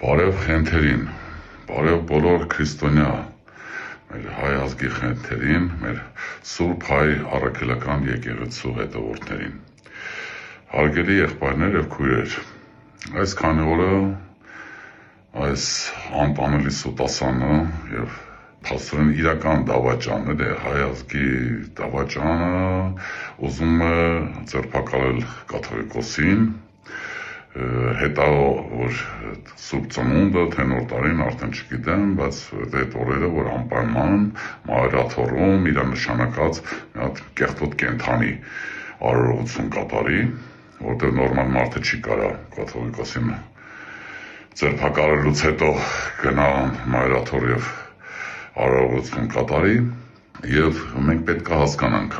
Բարև խենթերին, բարև բոլոր քրիստոնյա մեր հայ ազգի խենթերին, մեր սուրբ հայ առաքելական եկեղեցու հետևորդներին։ Հարգելի եղբայրներ եւ քույրեր, այս քանի օրը այս անտանելի սուտասանը եւ փաստորեն իրական դավաճանն է, հայ ազգի դավաճանը ուզում է ձերբակալել կաթողիկոսին, հետո որ սուրբ ծնունդը, թե նոր տարին արդեն չգիտեմ, բայց այդ օրերը, որ անպայման մայրաթոռում իր նշանակած մի հատ կեղտոտ կենդանի արարողություն կատարի, որտեղ նորմալ մարդը չի կարա կաթողիկոսին ձերբակալելուց հետո գնա մայրաթոռ եւ արարողություն կատարի, եւ մենք պետք է հասկանանք,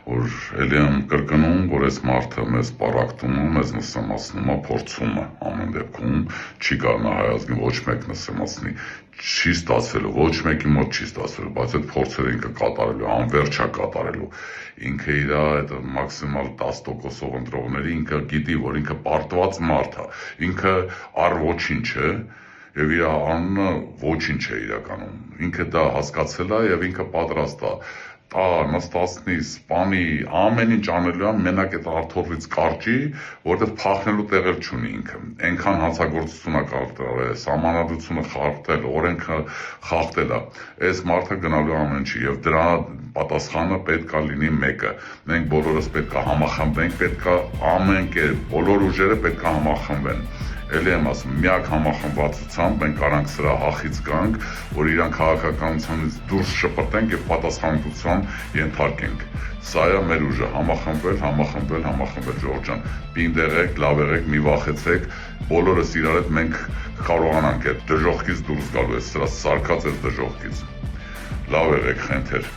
որ ելի եմ կրկնում, որ այս մարդը մեզ պարակտում է, մեզ նսեմացնում է, փորձում է ամեն դեպքում, չի կարողանա հայ ազգին ոչ մեկ նսեմացնի, չի ստացվելու, ոչ մեկի մոտ չի ստացվելու, բայց այդ փորձերը ինքը կատարելու, անվերջ է կատարելու, ինքը իր այդ մաքսիմալ 10%-ով ընտրողների ինքը գիտի, որ ինքը պարտված մարդ է, ինքը առ ոչինչ է, եւ իր անունը ոչինչ է իրականում, ինքը դա հասկացել է եւ ինքը պատրաստ է տա, նստացնի, սպանի, ամեն ինչ անելու է, մենակ այդ արթորից կարճի, որտեղ փախնելու տեղ էլ չունի ինքը, այնքան հանցագործություն է կատարել, սահմանադրությունը խախտել, օրենքը խախտել է, այս մարդը գնալու ամեն ինչի եւ դրա պատասխանը պետք է լինի մեկը, մենք բոլորս պետք է համախմբենք, պետք է ամեն կերպ, բոլոր ուժերը պետք է համախմբեն, Էլի եմ ասում, միակ համախմբվածությամբ մենք կարանք սրա հախից գանք, որ իրան քաղաքականությունից դուրս շպրտենք եւ պատասխանատվության ենթարկենք։ Սա է մեր ուժը, համախմբել, Ժողովուրդ ջան, պինդ եղեք, լավ եղեք, մի վախեցեք, բոլորս իրար հետ մենք կարողանանք այդ դժոխքից դուրս գալու, այս սրա սարկած այս դժոխքից։ Լավ եղեք, խենթեր։